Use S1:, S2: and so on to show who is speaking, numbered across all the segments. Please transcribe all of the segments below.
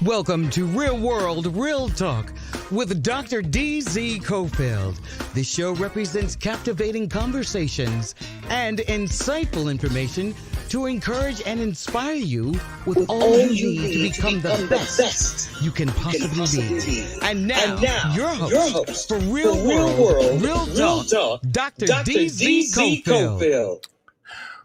S1: Welcome to Real World, Real Talk with Dr. D.Z. Cofield. The show represents captivating conversations and insightful information to encourage and inspire you with all you need to become the best you can possibly be. And now your host for Real World, Real Talk, Dr. D.Z. Cofield.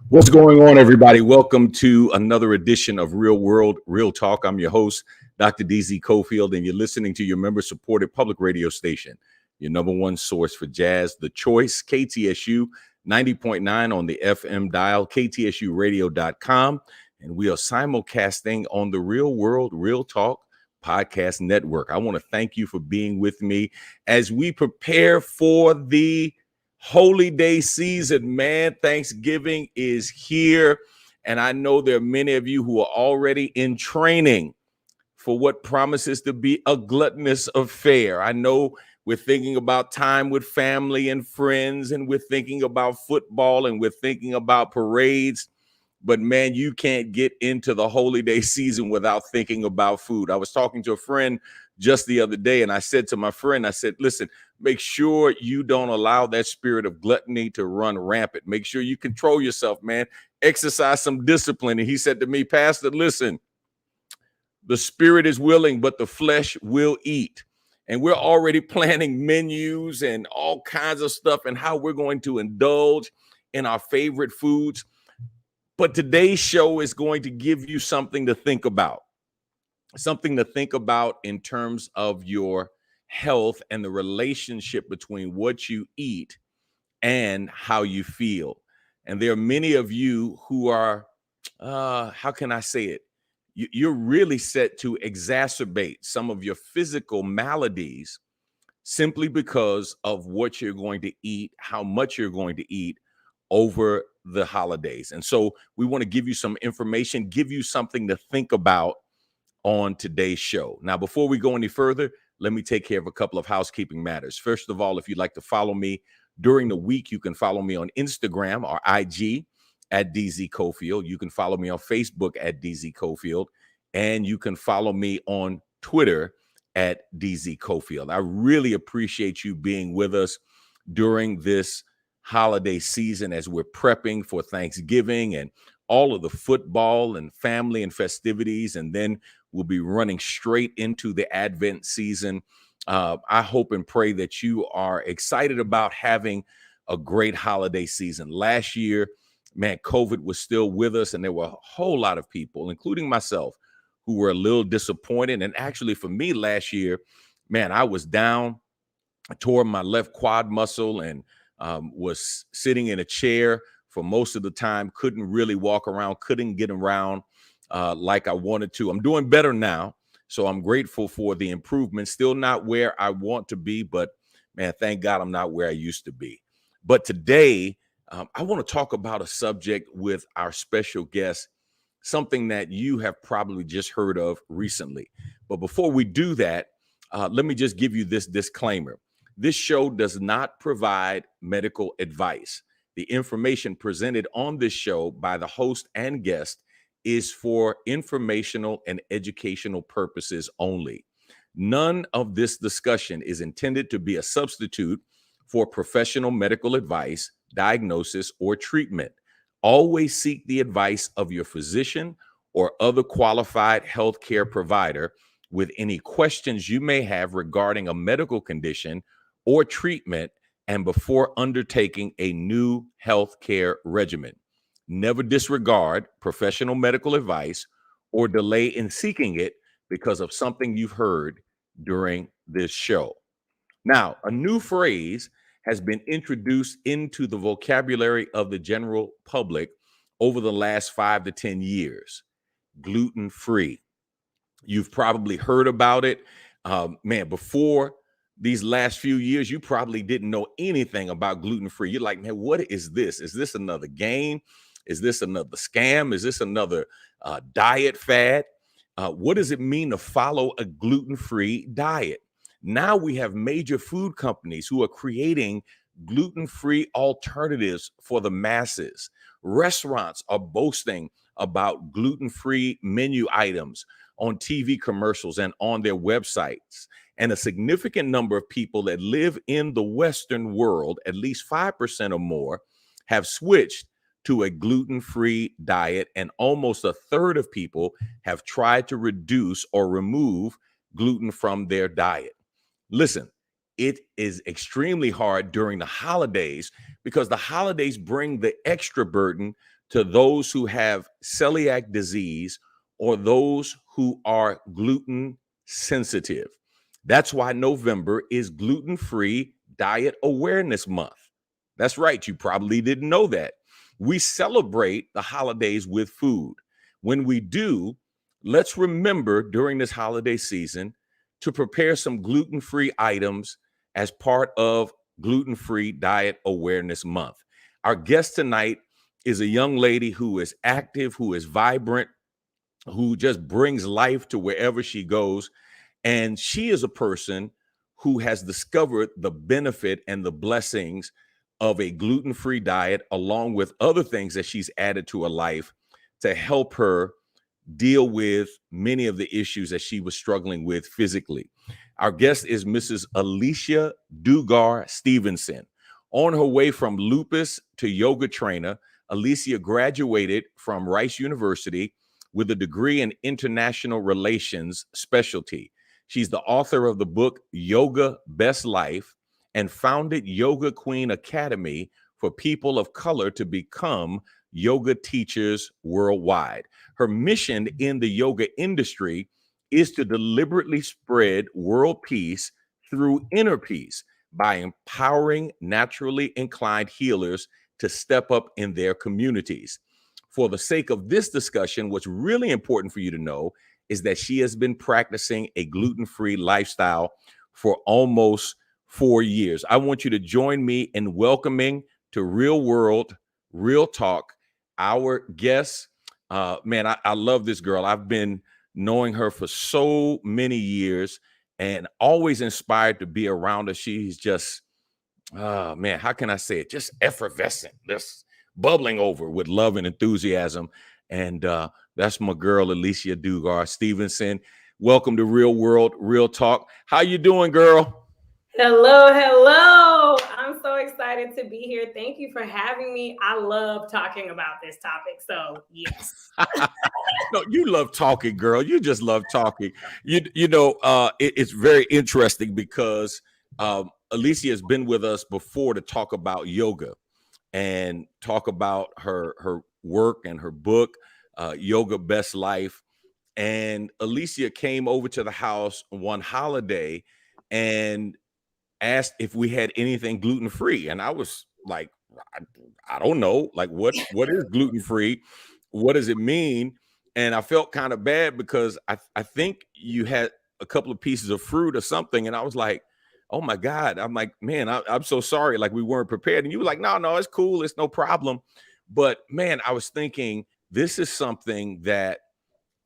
S2: What's going on, everybody? Welcome to another edition of Real World, Real Talk. I'm your host, Dr. D.Z. Cofield, and you're listening to your member-supported public radio station, your number one source for jazz, The Choice, KTSU 90.9 on the FM dial, ktsuradio.com, and we are simulcasting on the Real World, Real Talk podcast network. I want to thank you for being with me as we prepare for the Holy Day season, man. Thanksgiving is here, and I know there are many of you who are already in training for what promises to be a gluttonous affair. I know we're thinking about time with family and friends, and we're thinking about football, and we're thinking about parades, but man, you can't get into the Holy Day season without thinking about food. I was talking to a friend just the other day, and I said to my friend, I said, listen, make sure you don't allow that spirit of gluttony to run rampant. Make sure you control yourself, man. Exercise some discipline. And he said to me, Pastor, listen, the spirit is willing, but the flesh will eat. And we're already planning menus and all kinds of stuff and how we're going to indulge in our favorite foods. But today's show is going to give you something to think about. Something to think about in terms of your health and the relationship between what you eat and how you feel. And there are many of you who are, how can I say it? You're really set to exacerbate some of your physical maladies simply because of what you're going to eat, how much you're going to eat over the holidays. And so we want to give you some information, give you something to think about on today's show. Now, before we go any further, let me take care of a couple of housekeeping matters. First of all, if you'd like to follow me during the week, you can follow me on Instagram or IG at DZ Cofield. You can follow me on Facebook at DZ Cofield, and you can follow me on Twitter at DZ Cofield. I really appreciate you being with us during this holiday season as we're prepping for Thanksgiving and all of the football and family and festivities, and then we'll be running straight into the Advent season. I hope and pray that you are excited about having a great holiday season. Last year, man, COVID was still with us, and there were a whole lot of people, including myself, who were a little disappointed. And actually, for me last year, man, I was down. I tore my left quad muscle and was sitting in a chair for most of the time, couldn't really walk around, couldn't get around like I wanted to. I'm doing better now, so I'm grateful for the improvement. Still not where I want to be, but man, thank God I'm not where I used to be. But today, I want to talk about a subject with our special guest, something that you have probably just heard of recently. But before we do that, let me just give you this disclaimer. This show does not provide medical advice. The information presented on this show by the host and guest is for informational and educational purposes only. None of this discussion is intended to be a substitute for professional medical advice, diagnosis, or treatment. Always seek the advice of your physician or other qualified healthcare provider with any questions you may have regarding a medical condition or treatment and before undertaking a new healthcare regimen. Never disregard professional medical advice or delay in seeking it because of something you've heard during this show. Now, a new phrase has been introduced into the vocabulary of the general public over the last 5 to 10 years: gluten-free. You've probably heard about it. Man, before these last few years, you probably didn't know anything about gluten-free. You're like, man, what is this? Is this another game? Is this another scam? Is this another diet fad? What does it mean to follow a gluten-free diet? Now we have major food companies who are creating gluten-free alternatives for the masses. Restaurants are boasting about gluten-free menu items. on TV commercials and on their websites. And a significant number of people that live in the Western world, at least 5% or more, have switched to a gluten-free diet, and almost a third of people have tried to reduce or remove gluten from their diet. Listen, it is extremely hard during the holidays because the holidays bring the extra burden to those who have celiac disease or those who are gluten sensitive. That's why November is Gluten-Free Diet Awareness Month. That's right. You probably didn't know that. We celebrate the holidays with food. When we do, let's remember during this holiday season to prepare some gluten-free items as part of Gluten-Free Diet Awareness Month. Our guest tonight is a young lady who is active, who is vibrant, who just brings life to wherever she goes. And she is a person who has discovered the benefit and the blessings of a gluten-free diet, along with other things that she's added to her life to help her deal with many of the issues that she was struggling with physically. Our guest is Mrs. Alicia Dugar Stevenson. On her way from lupus to yoga trainer, Alicia graduated from Rice University with a degree in international relations specialty. She's the author of the book Yoga Best Life and founded Yoga Queen Academy for people of color to become yoga teachers worldwide. Her mission in the yoga industry is to deliberately spread world peace through inner peace by empowering naturally inclined healers to step up in their communities. For the sake of this discussion, what's really important for you to know is that she has been practicing a gluten-free lifestyle for almost 4 years. I want you to join me in welcoming to Real World, Real Talk, our guest. Man, I love this girl. I've been knowing her for so many years and always inspired to be around her. She's just, man, how can I say it? Just effervescent, just bubbling over with love and enthusiasm. And that's my girl, Alicia Dugar Stevenson. Welcome to Real World, Real Talk. How you doing, girl?
S3: Hello, hello. I'm so excited to be here. Thank you for having me. I love talking about this topic. So, yes.
S2: No, you love talking, girl. You just love talking. It's very interesting because Alicia has been with us before to talk about yoga and talk about her work and her book, Yoga Best Life. And Alicia came over to the house one holiday and asked if we had anything gluten-free. And I was like, I don't know. Like, what is gluten-free? What does it mean? And I felt kind of bad because I think you had a couple of pieces of fruit or something. And I was like, oh my God. I'm like, man, I'm so sorry. Like, we weren't prepared. And you were like, no, it's cool. It's no problem. But man, I was thinking this is something that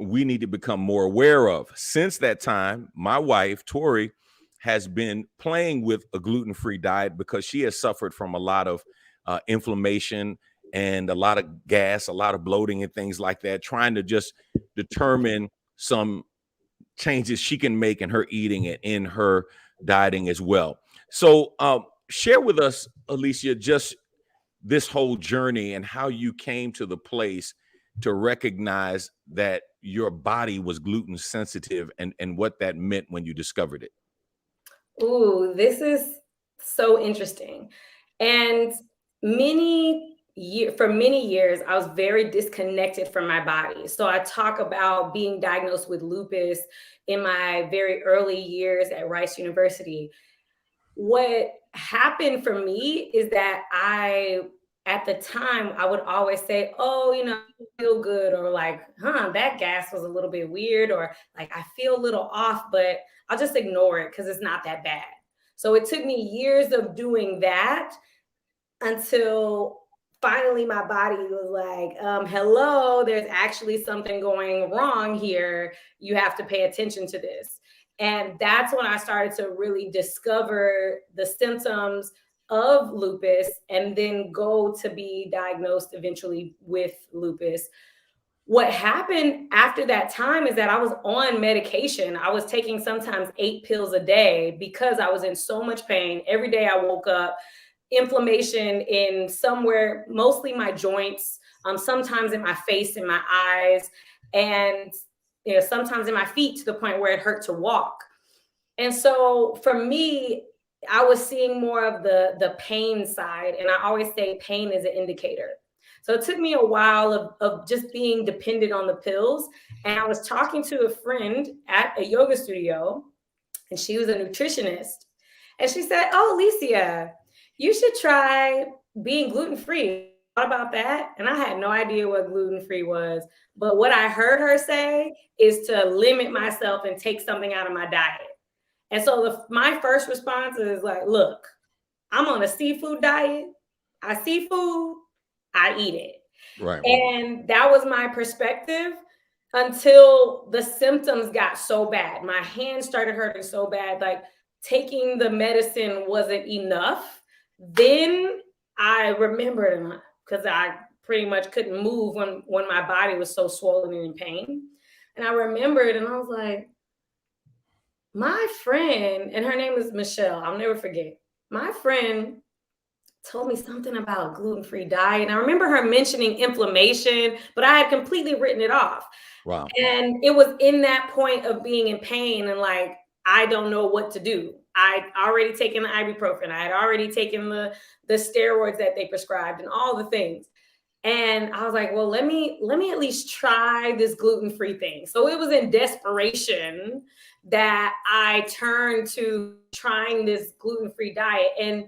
S2: we need to become more aware of. Since that time, my wife, Tori, has been playing with a gluten-free diet because she has suffered from a lot of inflammation and a lot of gas, a lot of bloating and things like that, trying to just determine some changes she can make in her eating and in her dieting as well. So share with us, Alicia, just this whole journey and how you came to the place to recognize that your body was gluten sensitive and what that meant when you discovered it.
S3: Ooh, this is so interesting. And for many years, I was very disconnected from my body. So I talk about being diagnosed with lupus in my very early years at Rice University. What happened for me is that at the time, I would always say, oh, I feel good, or like, that gas was a little bit weird, or like, I feel a little off, but I'll just ignore it because it's not that bad. So it took me years of doing that until finally my body was like, hello, there's actually something going wrong here. You have to pay attention to this. And that's when I started to really discover the symptoms of lupus and then go to be diagnosed eventually with lupus. what happened after that time is that I was on medication. I was taking sometimes 8 pills a day because I was in so much pain. Every day I woke up, inflammation in somewhere, mostly my joints, sometimes in my face and my eyes, and sometimes in my feet to the point where it hurt to walk. And so for me, I was seeing more of the pain side. And I always say pain is an indicator. So it took me a while of just being dependent on the pills. And I was talking to a friend at a yoga studio, and she was a nutritionist. And she said, "Oh, Alicia, you should try being gluten-free. What about that?" And I had no idea what gluten-free was. But what I heard her say is to limit myself and take something out of my diet. And so my first response is like, look, I'm on a seafood diet. I see food, I eat it.
S2: Right.
S3: And that was my perspective until the symptoms got so bad. My hands started hurting so bad, like taking the medicine wasn't enough. Then I remembered, because I pretty much couldn't move when my body was so swollen and in pain. And I remembered, and I was like, my friend, and her name is Michelle, I'll never forget. My friend told me something about a gluten-free diet. And I remember her mentioning inflammation, but I had completely written it off.
S2: Wow.
S3: And it was in that point of being in pain and like, I don't know what to do. I'd already taken the ibuprofen. I had already taken the steroids that they prescribed and all the things. And I was like, well, let me at least try this gluten-free thing. So it was in desperation that I turned to trying this gluten-free diet. And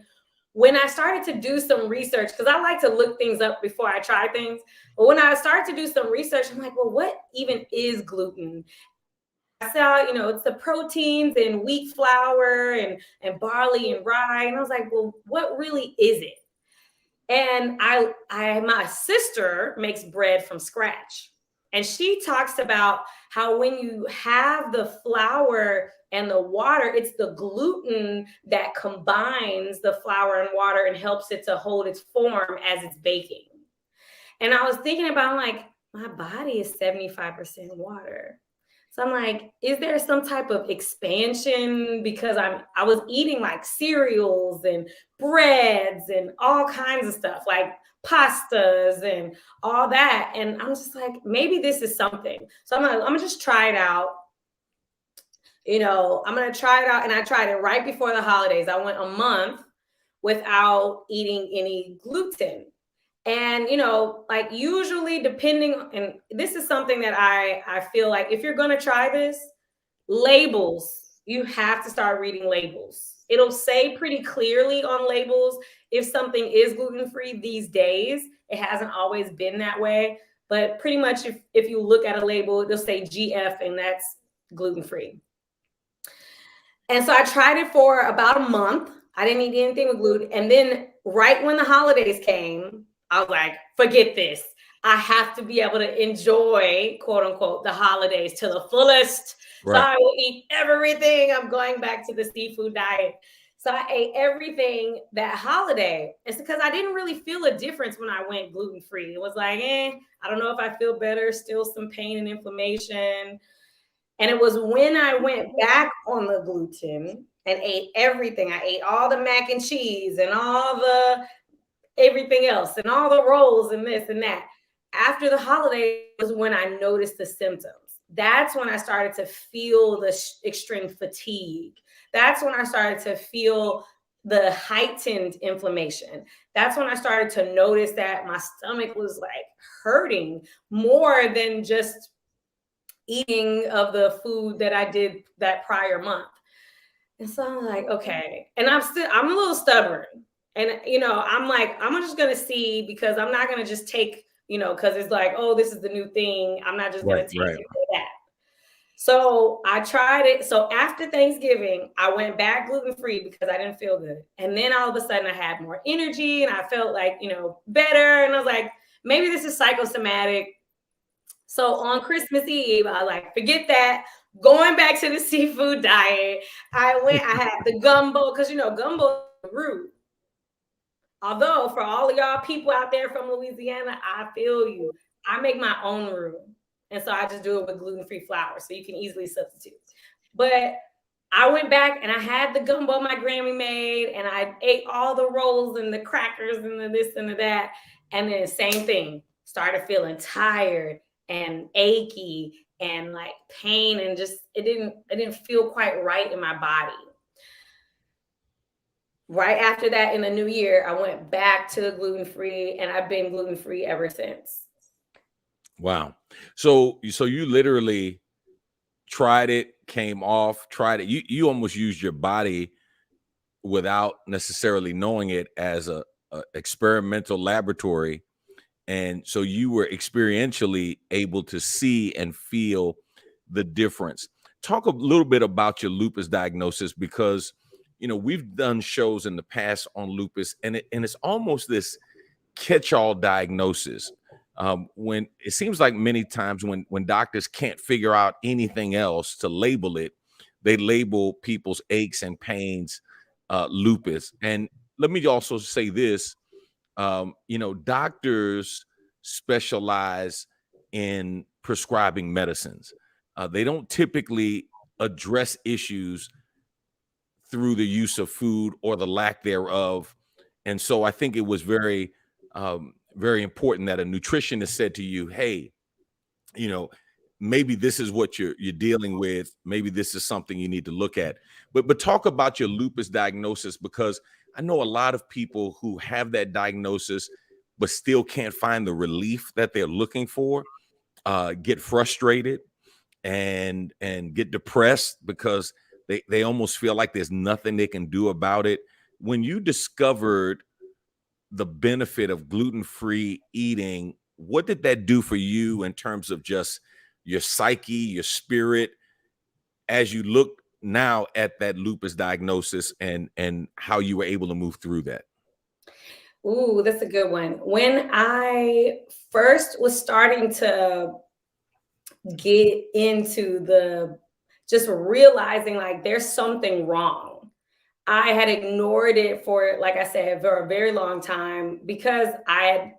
S3: when I started to do some research, because I like to look things up before I try things, but when I started to do some research, I'm like, well, what even is gluten? I saw, it's the proteins in wheat flour and barley and rye. And I was like, well, what really is it? And my sister makes bread from scratch. And she talks about how when you have the flour and the water, it's the gluten that combines the flour and water and helps it to hold its form as it's baking. And I was thinking about, like, my body is 75% water. So I'm like, is there some type of expansion? Because I was eating like cereals and breads and all kinds of stuff, like pastas and all that. And I'm just like, maybe this is something. So I'm gonna just try it out. I'm gonna try it out. And I tried it right before the holidays. I went a month without eating any gluten. And, like usually depending, and this is something that I feel like if you're going to try this, labels, you have to start reading labels. It'll say pretty clearly on labels if something is gluten-free these days. It hasn't always been that way, but pretty much if you look at a label, it'll say GF and that's gluten-free. And so I tried it for about a month. I didn't eat anything with gluten. And then right when the holidays came, I was like, forget this. I have to be able to enjoy, quote unquote, the holidays to the fullest. Right. So I will eat everything. I'm going back to the seafood diet. So I ate everything that holiday. It's because I didn't really feel a difference when I went gluten-free. It was like, I don't know if I feel better, still some pain and inflammation. And it was when I went back on the gluten and ate everything. I ate all the mac and cheese and all the everything else and all the rolls and this and that. After the holidays was when I noticed the symptoms. That's when I started to feel the extreme fatigue. That's when I started to feel the heightened inflammation. That's when I started to notice that my stomach was like hurting more than just eating of the food that I did that prior month. And so I'm like, okay. And I'm a little stubborn. And, I'm like, I'm just going to see, because I'm not going to just take, because it's like, oh, this is the new thing. I'm not just going to take it for that. So I tried it. So after Thanksgiving, I went back gluten-free because I didn't feel good. And then all of a sudden I had more energy and I felt like, better. And I was like, maybe this is psychosomatic. So on Christmas Eve, I was like, forget that. Going back to the seafood diet. I had the gumbo, because, gumbo is rude. Although for all of y'all people out there from Louisiana, I feel you. I make my own roux. And so I just do it with gluten-free flour. So you can easily substitute. But I went back and I had the gumbo my Grammy made, and I ate all the rolls and the crackers and the this and the that. And then same thing, started feeling tired and achy and like pain, and just it didn't feel quite right in my body. Right after that, in the new year, I went back to gluten-free, and I've been gluten-free ever since.
S2: Wow. So you literally tried it, came off, tried it. You almost used your body without necessarily knowing it as a experimental laboratory. And so you were experientially able to see and feel the difference. Talk a little bit about your lupus diagnosis, because we've done shows in the past on lupus, and it's almost this catch-all diagnosis. When it seems like many times when doctors can't figure out anything else to label it, they label people's aches and pains lupus. And let me also say this: doctors specialize in prescribing medicines. They don't typically address issues through the use of food or the lack thereof. And so I think it was very important that a nutritionist said to you, hey, maybe this is what you're dealing with. Maybe this is something you need to look at. But talk about your lupus diagnosis, because I know a lot of people who have that diagnosis but still can't find the relief that they're looking for, get frustrated and get depressed because they almost feel like there's nothing they can do about it. When you discovered the benefit of gluten-free eating, what did that do for you in terms of just your psyche, your spirit, as you look now at that lupus diagnosis and how you were able to move through that?
S3: Ooh, that's a good one. When I first was starting to get into the just realizing like there's something wrong, I had ignored it for, like I said, for a very long time, because I had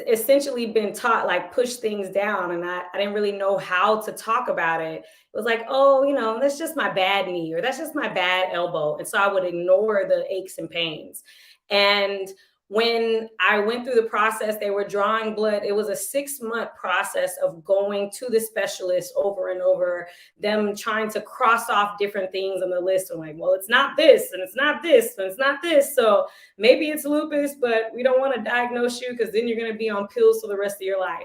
S3: essentially been taught like push things down, and I didn't really know how to talk about it. It was like, oh, that's just my bad knee, or that's just my bad elbow. And so I would ignore the aches and pains. And when I went through the process, they were drawing blood. It was a 6-month process of going to the specialist over and over, them trying to cross off different things on the list. I'm like, well, it's not this, and it's not this, and it's not this. So maybe it's lupus, but we don't want to diagnose you because then you're going to be on pills for the rest of your life.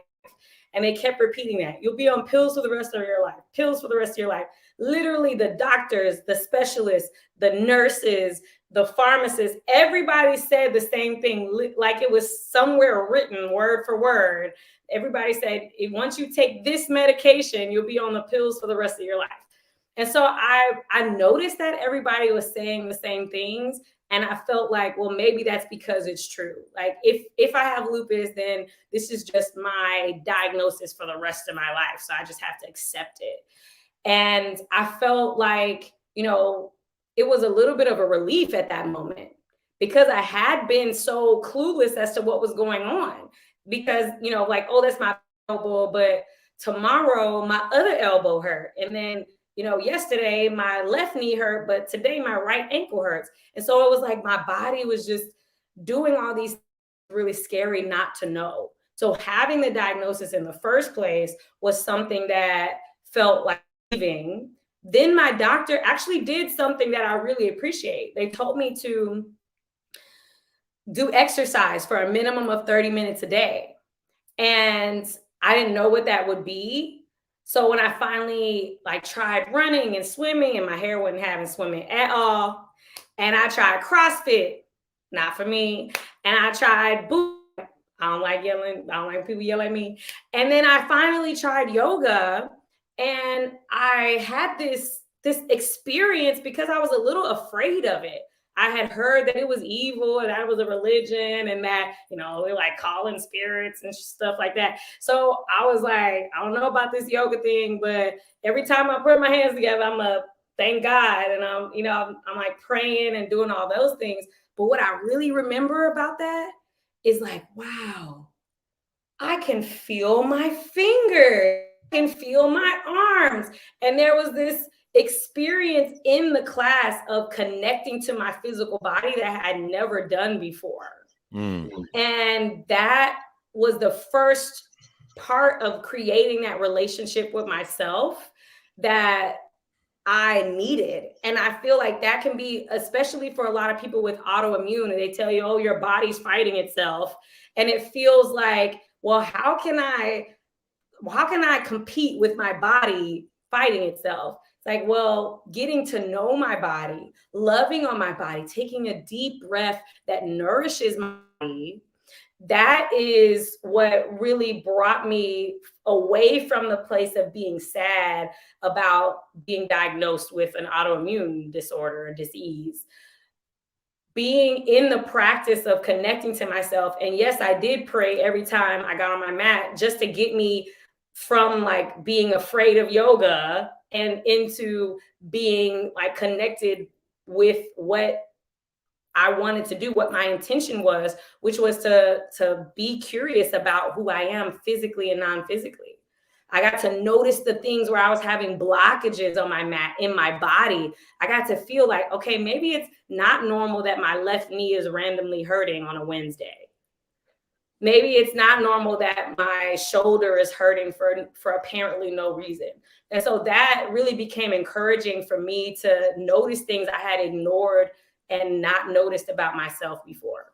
S3: And they kept repeating that. You'll be on pills for the rest of your life, pills for the rest of your life. Literally, the doctors, the specialists, the nurses, the pharmacists, everybody said the same thing, like it was somewhere written word for word. Everybody said, once you take this medication, you'll be on the pills for the rest of your life. And so I noticed that everybody was saying the same things. And I felt like, well, maybe that's because it's true. Like if I have lupus, then this is just my diagnosis for the rest of my life. So I just have to accept it. And I felt like, it was a little bit of a relief at that moment, because I had been so clueless as to what was going on. Because, like, oh, that's my elbow, but tomorrow my other elbow hurt. And then, yesterday my left knee hurt, but today my right ankle hurts. And so it was like my body was just doing all these really scary not to know. So having the diagnosis in the first place was something that felt like leaving. Then my doctor actually did something that I really appreciate. They told me to do exercise for a minimum of 30 minutes a day. And I didn't know what that would be. So when I finally tried running and swimming, and my hair wasn't having swimming at all, and I tried CrossFit, not for me, and I tried boot. I don't like yelling. I don't like people yell at me. And then I finally tried yoga, and I had this experience because I was a little afraid of it. I had heard that it was evil and that it was a religion, and that, they're like calling spirits and stuff like that. So I was like, I don't know about this yoga thing, but every time I put my hands together, I'm a thank God. And I'm like praying and doing all those things. But what I really remember about that is like, wow, I can feel my fingers, I can feel my arms. And there was this experience in the class of connecting to my physical body that I had never done before. And that was the first part of creating that relationship with myself that I needed. And I feel like that can be, especially for a lot of people with autoimmune, and they tell you, oh, your body's fighting itself. And it feels like, well, how can I compete with my body fighting itself? It's like, well, getting to know my body, loving on my body, taking a deep breath that nourishes my body, that is what really brought me away from the place of being sad about being diagnosed with an autoimmune disorder or disease. Being in the practice of connecting to myself. And yes, I did pray every time I got on my mat just to get me from like being afraid of yoga and into being like connected with what I wanted to do, what my intention was, which was to be curious about who I am physically and non-physically. I got to notice the things where I was having blockages on my mat in my body. I got to feel like, okay, maybe it's not normal that my left knee is randomly hurting on a Wednesday. Maybe it's not normal that my shoulder is hurting for apparently no reason. And so that really became encouraging for me to notice things I had ignored and not noticed about myself before.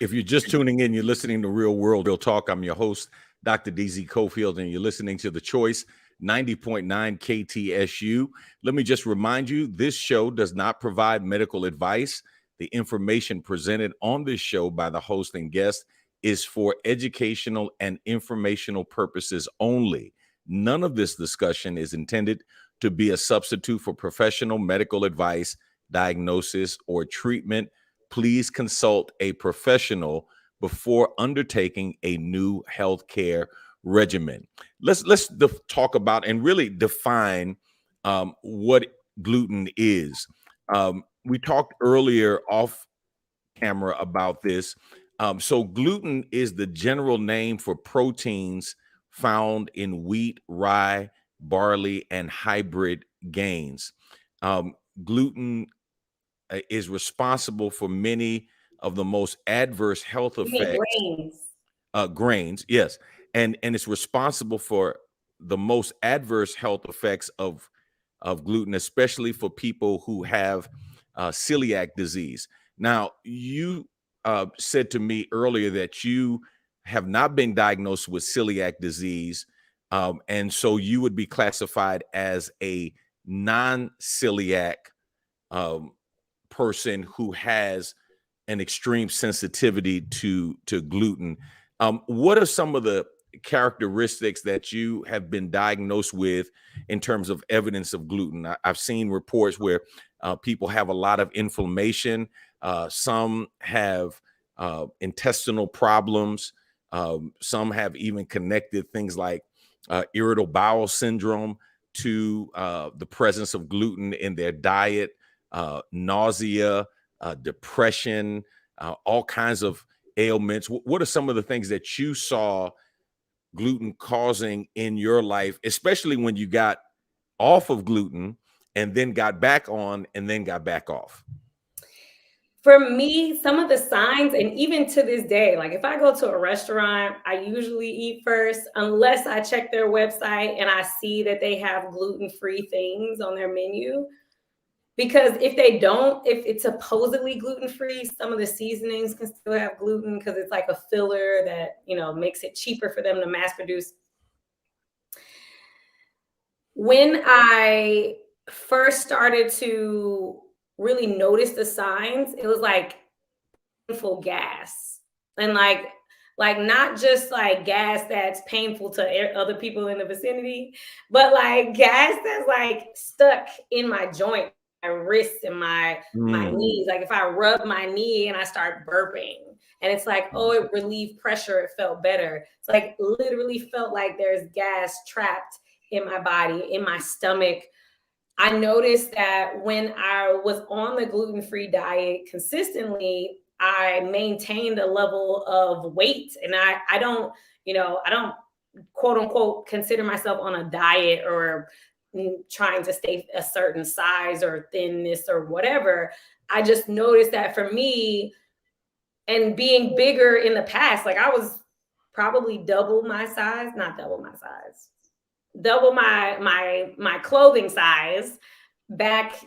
S2: If you're just tuning in, you're listening to Real World, Real Talk. I'm your host, Dr. DZ Cofield, and you're listening to The Choice 90.9 KTSU. Let me just remind you, this show does not provide medical advice. The information presented on this show by the host and guest is for educational and informational purposes only. None of this discussion is intended to be a substitute for professional medical advice, diagnosis, or treatment. Please consult a professional before undertaking a new healthcare regimen. Let's talk about and really define what gluten is. We talked earlier off camera about this. So gluten is the general name for proteins found in wheat, rye, barley, and hybrid grains. Gluten is responsible for many of the most adverse health effects. Grains, yes, and it's responsible for the most adverse health effects of gluten, especially for people who have celiac disease. Now, you said to me earlier that you have not been diagnosed with celiac disease, and so you would be classified as a non-celiac person who has an extreme sensitivity to gluten. What are some of the characteristics that you have been diagnosed with in terms of evidence of gluten? I've seen reports where people have a lot of inflammation. Some have intestinal problems. Some have even connected things like irritable bowel syndrome to the presence of gluten in their diet. Nausea, depression, all kinds of ailments. What are some of the things that you saw gluten causing in your life, especially when you got off of gluten and then got back on and then got back off?
S3: For me, some of the signs, and even to this day, like if I go to a restaurant, I usually eat first, unless I check their website and I see that they have gluten-free things on their menu. Because if they don't, if it's supposedly gluten-free, some of the seasonings can still have gluten because it's like a filler that, makes it cheaper for them to mass produce. When I first started to really notice the signs, it was like painful gas. And like not just like gas that's painful to other people in the vicinity, but like gas that's like stuck in my joint, my wrists and my knees. Like if I rub my knee and I start burping and it's like, oh, it relieved pressure, it felt better. It's like literally felt like there's gas trapped in my body, in my stomach. I noticed that when I was on the gluten-free diet consistently, I maintained a level of weight, and I don't, I don't quote unquote consider myself on a diet or trying to stay a certain size or thinness or whatever. I just noticed that for me, and being bigger in the past, like I was probably double my size, not double my size, double my clothing size back,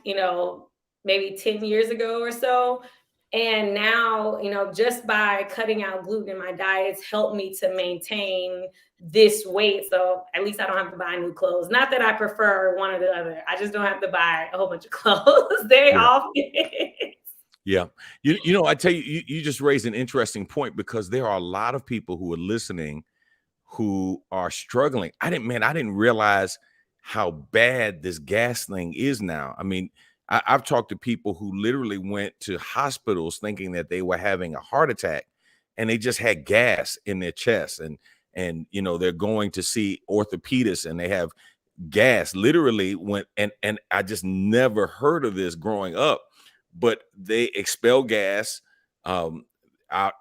S3: maybe 10 years ago or so. And now, just by cutting out gluten in my diets helped me to maintain this weight. So at least I don't have to buy new clothes. Not that I prefer one or the other. I just don't have to buy a whole bunch of clothes. They
S2: Yeah.
S3: all fit.
S2: Yeah. I tell you, you just raised an interesting point, because there are a lot of people who are listening who are struggling. I didn't realize how bad this gas thing is now. I mean, I've talked to people who literally went to hospitals thinking that they were having a heart attack, and they just had gas in their chest, and they're going to see orthopedists, and they have gas literally went, and I just never heard of this growing up, but they expel gas out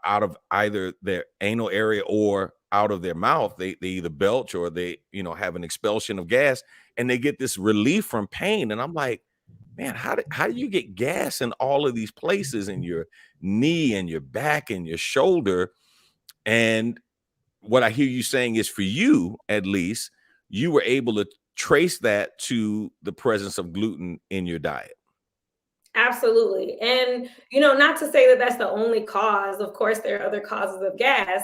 S2: of either their anal area or out of their mouth. They either belch or they have an expulsion of gas, and they get this relief from pain. And I'm like, man, how do you get gas in all of these places, in your knee and your back and your shoulder? And what I hear you saying is, for you at least, you were able to trace that to the presence of gluten in your diet.
S3: Absolutely. And, not to say that that's the only cause. Of course, there are other causes of gas.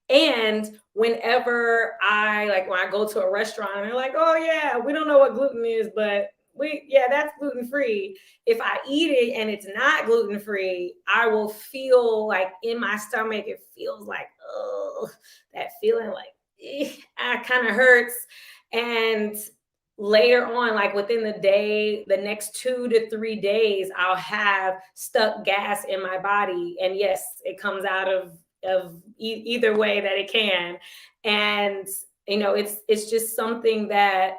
S3: And whenever when I go to a restaurant and they're like, oh, yeah, we don't know what gluten is, but that's gluten free. If I eat it and it's not gluten free, I will feel like in my stomach, it feels like, oh, that feeling like, it kind of hurts. And later on, like within the day, the next 2 to 3 days, I'll have stuck gas in my body. And yes, it comes out of either way that it can. And, it's just something that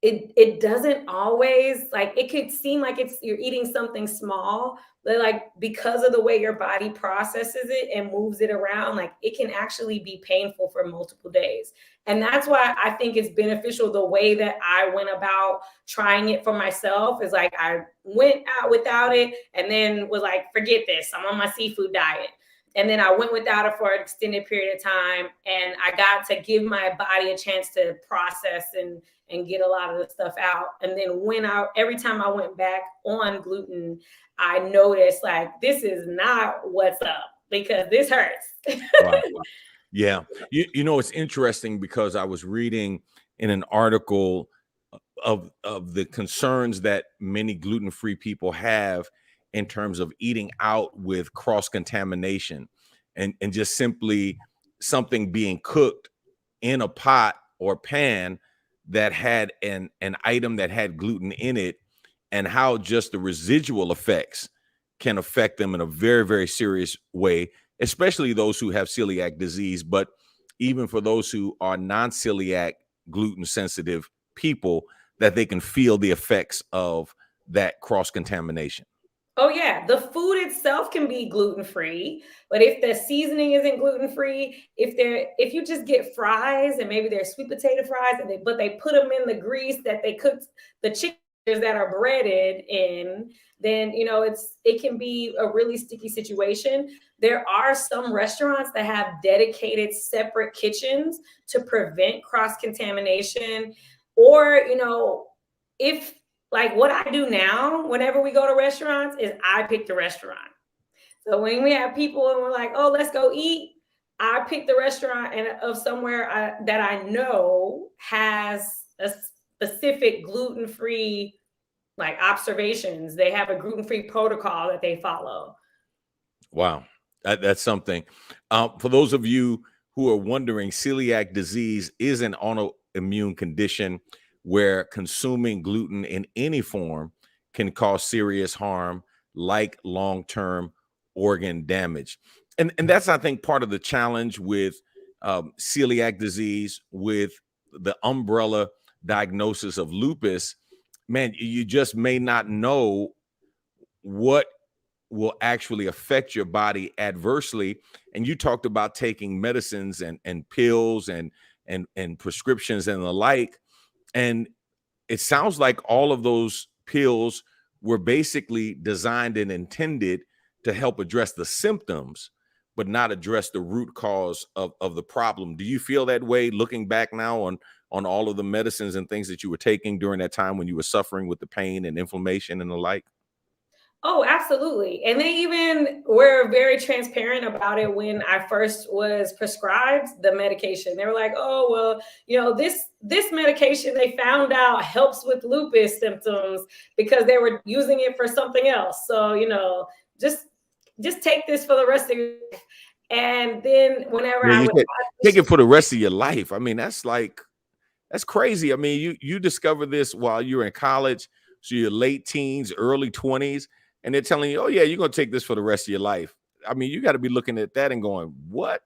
S3: it doesn't always, like, it could seem like you're eating something small, but like because of the way your body processes it and moves it around, like it can actually be painful for multiple days. And that's why I think it's beneficial the way that I went about trying it for myself, is like I went out without it and then was like, forget this, I'm on my seafood diet. And then I went without it for an extended period of time, and I got to give my body a chance to process and get a lot of the stuff out. And then every time I went back on gluten, I noticed like, this is not what's up, because this hurts.
S2: Wow. Yeah. It's interesting, because I was reading in an article of the concerns that many gluten-free people have in terms of eating out with cross-contamination, and just simply something being cooked in a pot or pan that had an item that had gluten in it, and how just the residual effects can affect them in a very, very serious way, especially those who have celiac disease. But even for those who are non-celiac gluten sensitive people, that they can feel the effects of that cross-contamination.
S3: Oh yeah, the food itself can be gluten-free, but if the seasoning isn't gluten-free, if you just get fries and maybe they're sweet potato fries, but they put them in the grease that they cooked the chickens that are breaded in, then it can be a really sticky situation. There are some restaurants that have dedicated separate kitchens to prevent cross-contamination, or if, like, what I do now, whenever we go to restaurants, is I pick the restaurant. So when we have people and we're like, oh, let's go eat, I pick the restaurant of somewhere that I know has a specific gluten-free, like, observations. They have a gluten-free protocol that they follow.
S2: Wow. That's something. For those of you who are wondering, celiac disease is an autoimmune condition where consuming gluten in any form can cause serious harm, like long-term organ damage. And that's, I think, part of the challenge with celiac disease, with the umbrella diagnosis of lupus. Man, you just may not know what will actually affect your body adversely. And you talked about taking medicines and pills and prescriptions and the like. And it sounds like all of those pills were basically designed and intended to help address the symptoms, but not address the root cause of the problem. Do you feel that way looking back now on all of the medicines and things that you were taking during that time when you were suffering with the pain and inflammation and the like?
S3: Oh, absolutely. And they even were very transparent about it when I first was prescribed the medication. They were like, "Oh, well, this medication they found out helps with lupus symptoms because they were using it for something else. So, just take this for the rest of your life." And then whenever
S2: Man,
S3: I
S2: you
S3: would
S2: said
S3: have
S2: take it
S3: issues,
S2: for the rest of your life. I mean, that's crazy. I mean, you discovered this while you were in college, so you're late teens, early 20s, and they're telling you, "Oh yeah, you're gonna take this for the rest of your life." I mean, you got to be looking at that and going, "What?"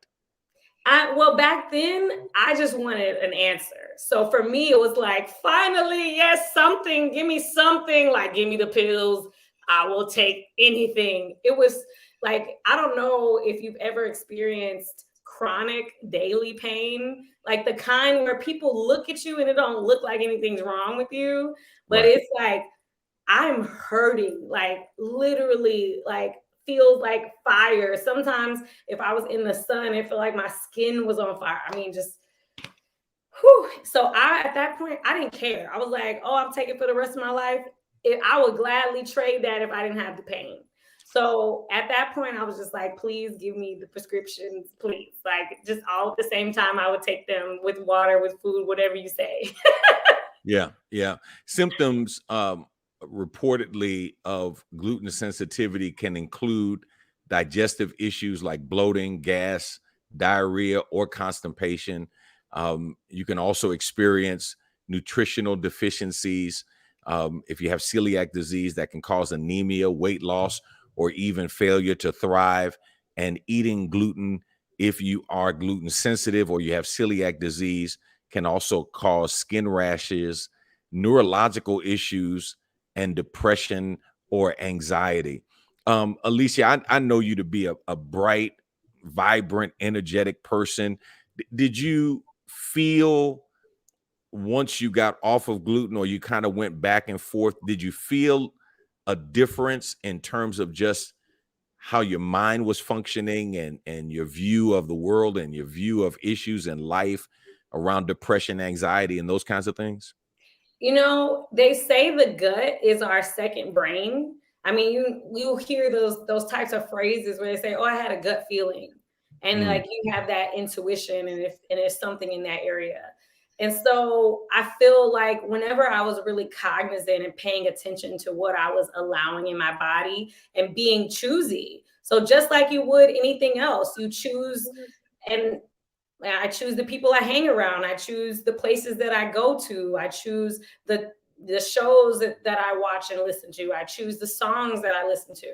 S3: well, back then, I just wanted an answer. So for me, it was like, finally, yes, something, give me something, like give me the pills. I will take anything. It was like, I don't know if you've ever experienced chronic daily pain, like the kind where people look at you and it don't look like anything's wrong with you, but
S2: Right.
S3: it's like I'm hurting, like literally, like feels like fire. Sometimes if I was in the sun, it felt like my skin was on fire. I mean, just whew. So at that point, I didn't care. I was like, oh, I'm taking for the rest of my life. I would gladly trade that if I didn't have the pain. So at that point, I was just like, please give me the prescriptions, please. Like just all at the same time, I would take them with water, with food, whatever you say.
S2: Yeah, yeah. Symptoms reportedly of gluten sensitivity can include digestive issues like bloating, gas, diarrhea, or constipation. You can also experience nutritional deficiencies. If you have celiac disease, that can cause anemia, weight loss, or even failure to thrive. And eating gluten, if you are gluten sensitive or you have celiac disease, can also cause skin rashes, neurological issues, and depression or anxiety. Alicia, I know you to be a bright, vibrant, energetic person. Did you feel once you got off of gluten or you kind of went back and forth, did you feel a difference in terms of just how your mind was functioning and your view of the world and your view of issues in life around depression, anxiety, and those kinds of things?
S3: They say the gut is our second brain. I mean, you hear those types of phrases where they say, "Oh, I had a gut feeling," and
S2: Mm,
S3: like you have that intuition, and if and it's something in that area. And so I feel like whenever I was really cognizant and paying attention to what I was allowing in my body and being choosy. So just like you would anything else, you choose, and I choose the people I hang around. I choose the places that I go to. I choose the shows that I watch and listen to. I choose the songs that I listen to.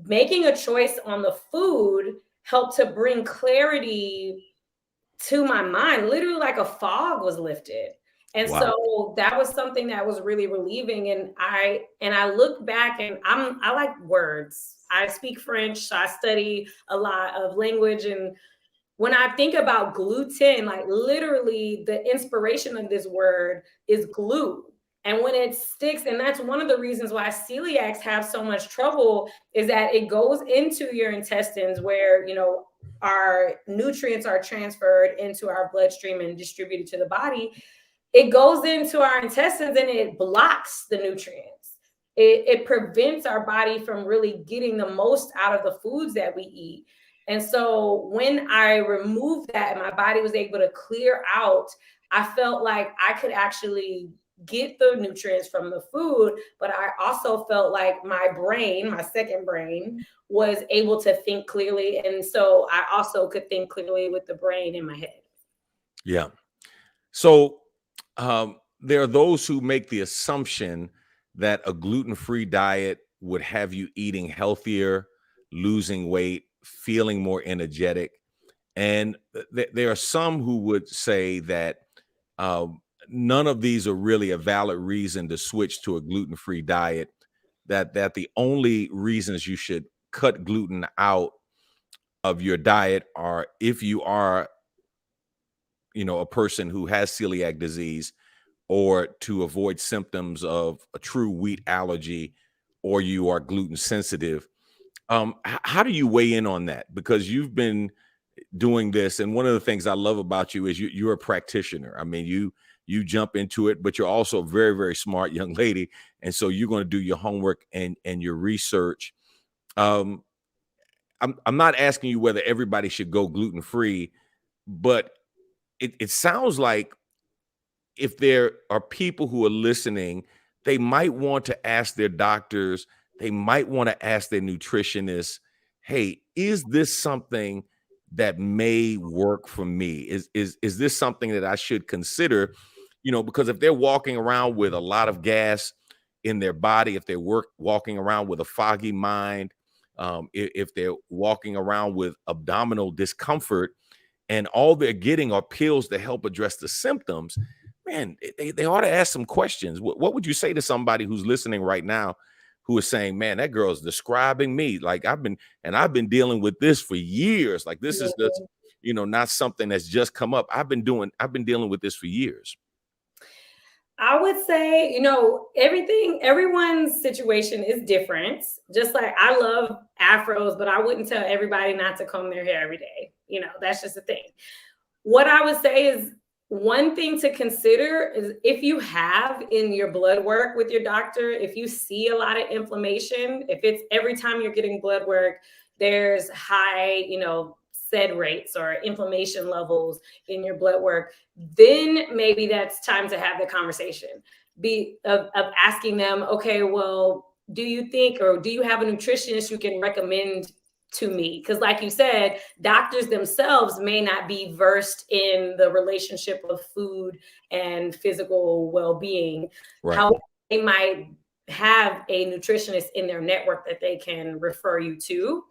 S3: Making a choice on the food helped to bring clarity to my mind, literally like a fog was lifted. And
S2: wow.
S3: so that was something that was really relieving. And I look back and I like words. I speak French, so I study a lot of language. And when I think about gluten, like literally the inspiration of this word is glue. And when it sticks, and that's one of the reasons why celiacs have so much trouble, is that it goes into your intestines where, our nutrients are transferred into our bloodstream and distributed to the body. It goes into our intestines and it blocks the nutrients. It prevents our body from really getting the most out of the foods that we eat. And so when I removed that and my body was able to clear out, I felt like I could actually get the nutrients from the food, but I also felt like my brain, my second brain, was able to think clearly. And so I also could think clearly with the brain in my head.
S2: Yeah. So there are those who make the assumption that a gluten-free diet would have you eating healthier, losing weight, feeling more energetic. And there are some who would say that none of these are really a valid reason to switch to a gluten-free diet. That the only reasons you should cut gluten out of your diet, or if you are, a person who has celiac disease, or to avoid symptoms of a true wheat allergy, or you are gluten sensitive. How do you weigh in on that? Because you've been doing this, and one of the things I love about you is you're a practitioner. I mean, you jump into it, but you're also a very, very smart young lady, and so you're going to do your homework and your research. Um, I'm not asking you whether everybody should go gluten free, but it sounds like if there are people who are listening, they might want to ask their doctors, they might want to ask their nutritionists, hey, is this something that may work for me? Is this something that I should consider? Because if they're walking around with a lot of gas in their body, if they're walking around with a foggy mind, if they're walking around with abdominal discomfort, and all they're getting are pills to help address the symptoms, man, they ought to ask some questions. What would you say to somebody who's listening right now who is saying, man, that girl's describing me? Like I've been dealing with this for years. Like this is just, not something that's just come up. I've been dealing with this for years.
S3: I would say, everyone's situation is different. Just like I love afros, but I wouldn't tell everybody not to comb their hair every day. That's just the thing. What I would say is, one thing to consider is if you have in your blood work with your doctor, if you see a lot of inflammation, if it's every time you're getting blood work, there's high, SED rates or inflammation levels in your blood work, then maybe that's time to have the conversation of asking them, okay, well, do you think, or do you have a nutritionist you can recommend to me? Because like you said, doctors themselves may not be versed in the relationship of food and physical well-being.
S2: Right.
S3: How they might have a nutritionist in their network that they can refer you to.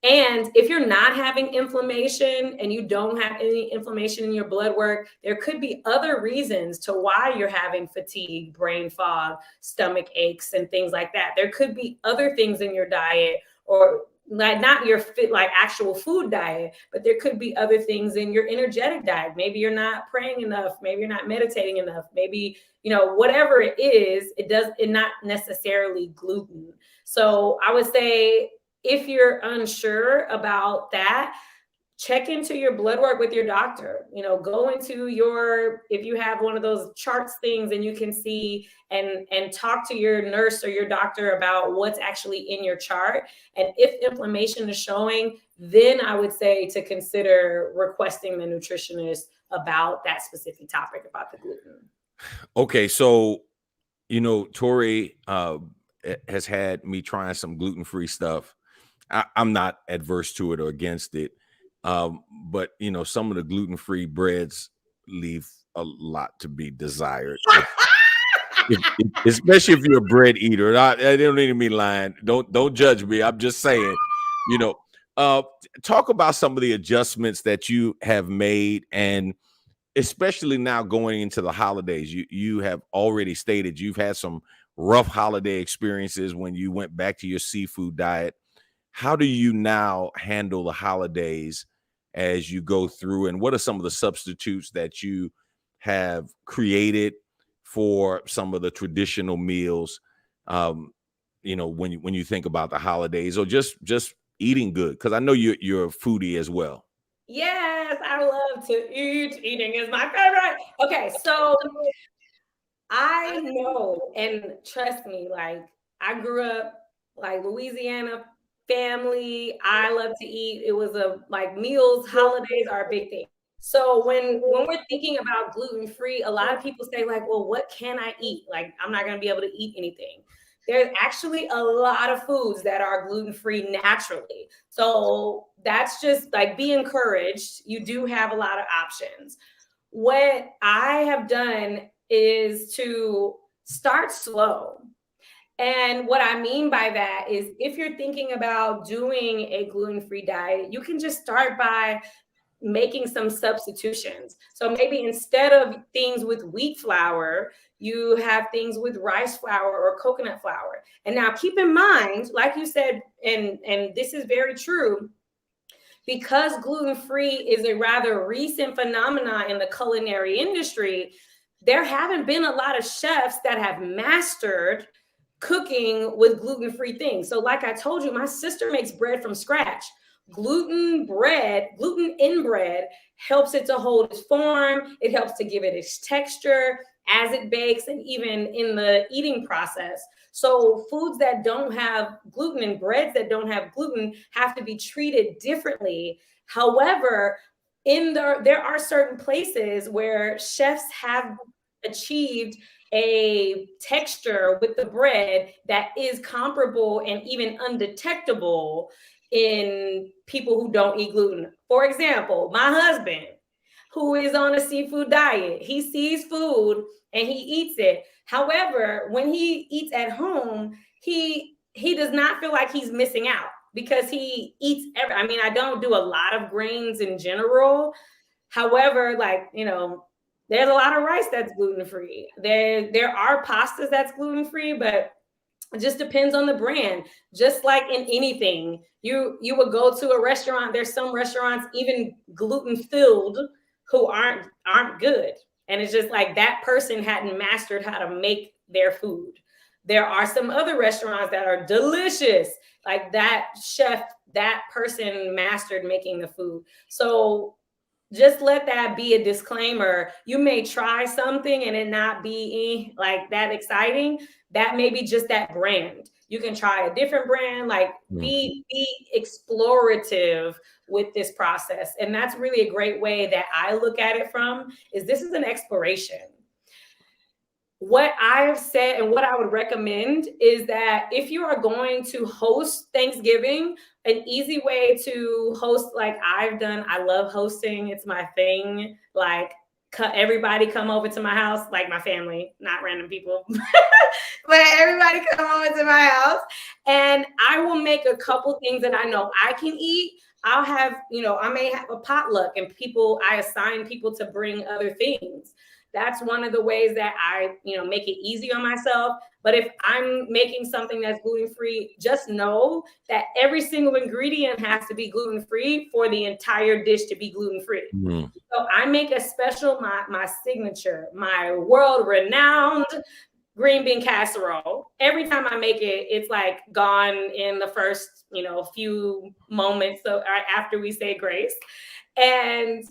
S3: And if you're not having inflammation and you don't have any inflammation in your blood work, there could be other reasons to why you're having fatigue, brain fog, stomach aches, and things like that. There could be other things in your diet, or not your actual food diet, but there could be other things in your energetic diet. Maybe you're not praying enough. Maybe you're not meditating enough. Maybe, whatever it is, it not necessarily gluten. So I would say, if you're unsure about that, check into your blood work with your doctor. Go into if you have one of those charts things, and you can see and talk to your nurse or your doctor about what's actually in your chart. And if inflammation is showing, then I would say to consider requesting the nutritionist about that specific topic about the gluten.
S2: Okay, so Tori has had me trying some gluten-free stuff. I'm not adverse to it or against it. But some of the gluten-free breads leave a lot to be desired. Especially if you're a bread eater. I don't even mean lying. Don't judge me. I'm just saying, talk about some of the adjustments that you have made, and especially now going into the holidays. You have already stated you've had some rough holiday experiences when you went back to your seafood diet. How do you now handle the holidays as you go through, and what are some of the substitutes that you have created for some of the traditional meals, when you think about the holidays, or just eating good? Because I know you're a foodie as well.
S3: Yes, I love to eat. Eating is my favorite. Okay, so I know, and trust me, I grew up Louisiana family. I love to eat. It was meals, holidays are a big thing. So when we're thinking about gluten-free, a lot of people say well, what can I eat? I'm not going to be able to eat anything. There's actually a lot of foods that are gluten-free naturally. So that's just be encouraged. You do have a lot of options. What I have done is to start slow. And what I mean by that is, if you're thinking about doing a gluten-free diet, you can just start by making some substitutions. So maybe instead of things with wheat flour, you have things with rice flour or coconut flour. And now keep in mind, like you said, and this is very true, because gluten-free is a rather recent phenomenon in the culinary industry, there haven't been a lot of chefs that have mastered cooking with gluten-free things. So like I told you, my sister makes bread from scratch. Gluten in bread helps it to hold its form. It helps to give it its texture as it bakes and even in the eating process. So foods that don't have gluten and breads that don't have gluten have to be treated differently. However, there are certain places where chefs have achieved a texture with the bread that is comparable and even undetectable in people who don't eat gluten. For example, my husband, who is on a seafood diet, he sees food and he eats it. However, when he eats at home, he does not feel like he's missing out because he eats I don't do a lot of grains in general. However, there's a lot of rice that's gluten-free. There are pastas that's gluten-free, but it just depends on the brand. Just like in anything, you would go to a restaurant. There's some restaurants even gluten-filled who aren't good. And it's just like that person hadn't mastered how to make their food. There are some other restaurants that are delicious. Like that chef, that person mastered making the food. So just let that be a disclaimer. You may try something and it not be like that exciting. That may be just that brand. You can try a different brand, be explorative with this process. And that's really a great way that I look at it from, is this is an exploration. What I've said and what I would recommend is that if you are going to host Thanksgiving, an easy way to host, like I've done, I love hosting. It's my thing. Everybody come over to my house, like my family, not random people, but everybody come over to my house and I will make a couple things that I know I can eat. I'll have, I may have a potluck and I assign people to bring other things. That's one of the ways that I, make it easy on myself. But if I'm making something that's gluten-free, just know that every single ingredient has to be gluten-free for the entire dish to be gluten-free. Mm. So I make a special, my signature, my world-renowned green bean casserole. Every time I make it, it's like gone in the first, few moments after we say grace. And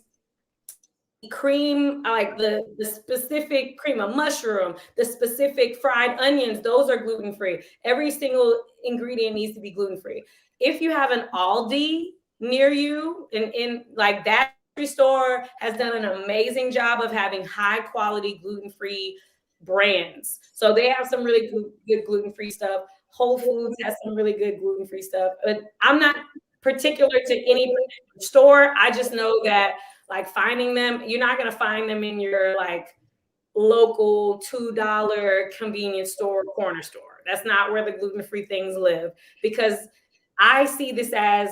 S3: cream, like the specific cream of mushroom, the specific fried onions, those are gluten-free. Every single ingredient needs to be gluten-free. If you have an Aldi near you, in like that store has done an amazing job of having high quality gluten-free brands. So they have some really good gluten-free stuff. Whole Foods has some really good gluten-free stuff. But I'm not particular to any store. I just know that finding them, you're not going to find them in your local $2 convenience store, corner store. That's not where the gluten-free things live, because I see this as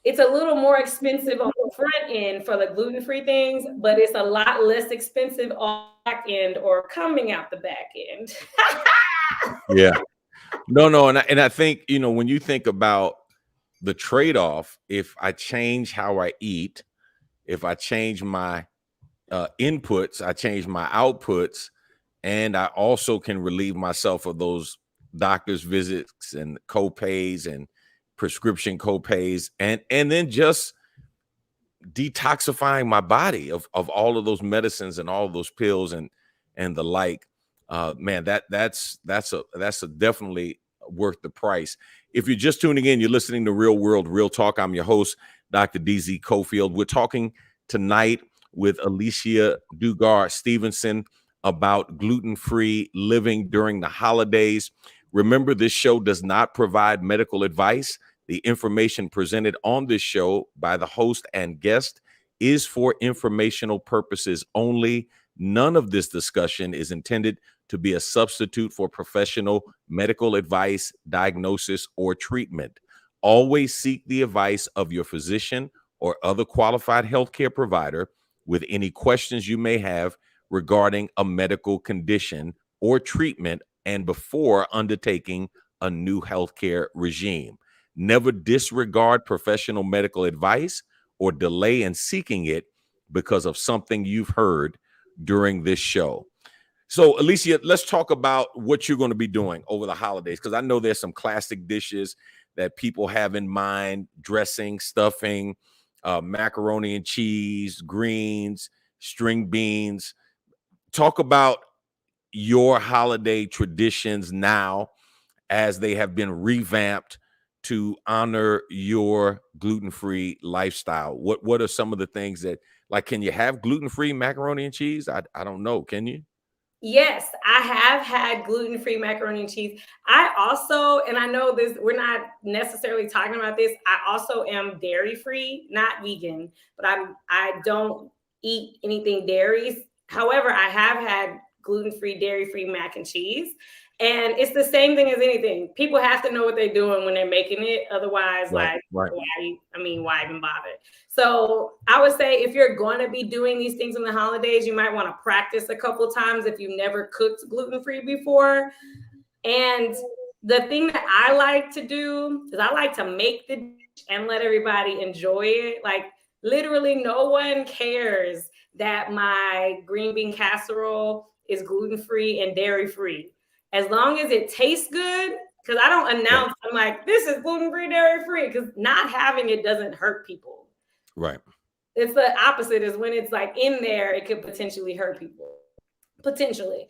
S3: it's a little more expensive on the front end for the gluten-free things, but it's a lot less expensive on the back end or coming out the back end.
S2: Yeah. No. And I think, when you think about the trade-off, if I change how I eat, if I change my inputs, I change my outputs, and I also can relieve myself of those doctor's visits and co-pays and prescription co-pays, and then just detoxifying my body of all of those medicines and all of those pills and the like. Man, that's definitely worth the price. If you're just tuning in, you're listening to Real World Real Talk. I'm your host, Dr. DZ Cofield. We're talking tonight with Alicia Dugar Stevenson about gluten-free living during the holidays. Remember, this show does not provide medical advice. The information presented on this show by the host and guest is for informational purposes only. None of this discussion is intended to be a substitute for professional medical advice, diagnosis, or treatment. Always seek the advice of your physician or other qualified healthcare provider with any questions you may have regarding a medical condition or treatment and before undertaking a new healthcare regime. Never disregard professional medical advice or delay in seeking it because of something you've heard during this show. So, Alicia, let's talk about what you're going to be doing over the holidays, because I know there's some classic dishes that people have in mind: dressing, stuffing, macaroni and cheese, greens, string beans. Talk about your holiday traditions now as they have been revamped to honor your gluten-free lifestyle. What are some of the things that, like, can you have gluten-free macaroni and cheese? I don't know. Can you?
S3: Yes, I have had gluten-free macaroni and cheese. I also, and I know this, we're not necessarily talking about this, I also am dairy-free, not vegan, but I don't eat anything dairies. However, I have had gluten-free, dairy-free mac and cheese. And it's the same thing as anything. People have to know what they're doing when they're making it. Otherwise,
S2: Right.
S3: why even bother? So I would say if you're going to be doing these things in the holidays, you might want to practice a couple times if you've never cooked gluten-free before. And the thing that I like to do is I like to make the dish and let everybody enjoy it. Like, literally no one cares that my green bean casserole is gluten-free and dairy-free. As long as it tastes good, because I don't announce, I'm like, this is gluten-free, dairy-free, because not having it doesn't hurt people.
S2: Right.
S3: It's the opposite, is when it's like in there, it could potentially hurt people. Potentially.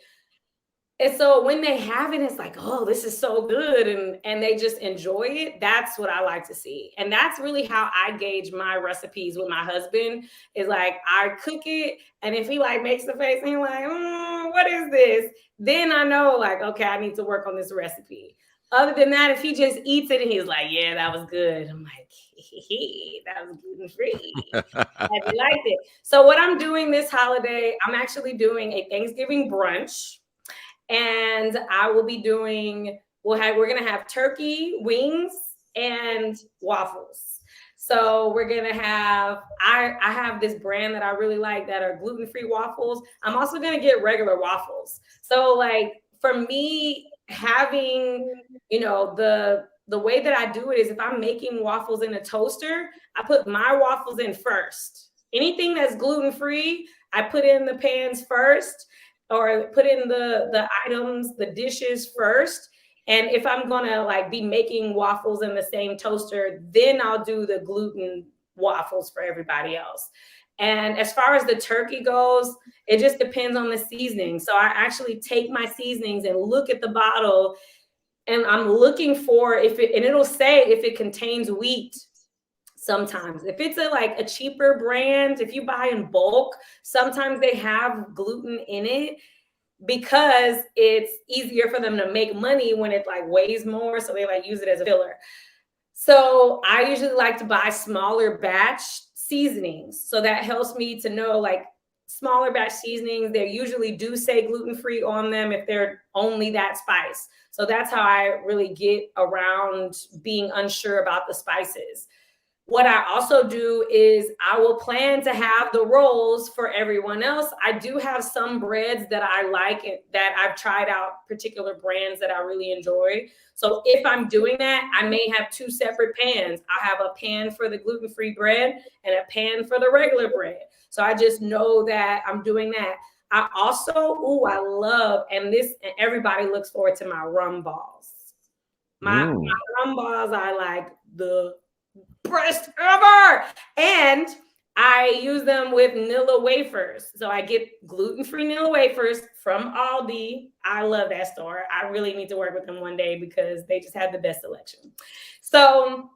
S3: And so when they have it, it's like, oh, this is so good. And they just enjoy it. That's what I like to see. And that's really how I gauge my recipes with my husband, is like, I cook it. And if he like makes the face and he's like, what is this? Then I know, like, okay, I need to work on this recipe. Other than that, if he just eats it and he's like, yeah, that was good, I'm like, that was gluten-free. Have you liked it? So what I'm doing this holiday, I'm actually doing a Thanksgiving brunch. And I will be doing, we're going to have turkey wings and waffles. So we're going to have, I have this brand that I really like that are gluten-free waffles. I'm also going to get regular waffles. So like for me, having, the way that I do it is if I'm making waffles in a toaster, I put my waffles in first. Anything that's gluten-free, I put in the pans first, or put in the items, the dishes first. And if I'm gonna like be making waffles in the same toaster, then I'll do the gluten waffles for everybody else. And as far as the turkey goes, it just depends on the seasoning. So I actually take my seasonings and look at the bottle, and I'm looking for and it'll say if it contains wheat. Sometimes if it's a cheaper brand, if you buy in bulk, sometimes they have gluten in it because it's easier for them to make money when it like weighs more. So they like use it as a filler. So I usually like to buy smaller batch seasonings. So that helps me to know, like, smaller batch seasonings, they usually do say gluten-free on them if they're only that spice. So that's how I really get around being unsure about the spices. What I also do is I will plan to have the rolls for everyone else. I do have some breads that I like, that I've tried out particular brands that I really enjoy. So if I'm doing that, I may have two separate pans. I have a pan for the gluten-free bread and a pan for the regular bread. So I just know that I'm doing that. I also, I love, and everybody looks forward to my rum balls. My rum balls are like the best ever. And I use them with Nilla wafers. So I get gluten-free Nilla wafers from Aldi. I love that store. I really need to work with them one day because they just have the best selection. So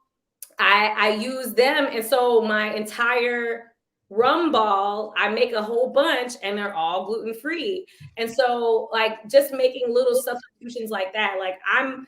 S3: I use them. And so my entire rum ball, I make a whole bunch and they're all gluten-free. And so like just making little substitutions like that, like I'm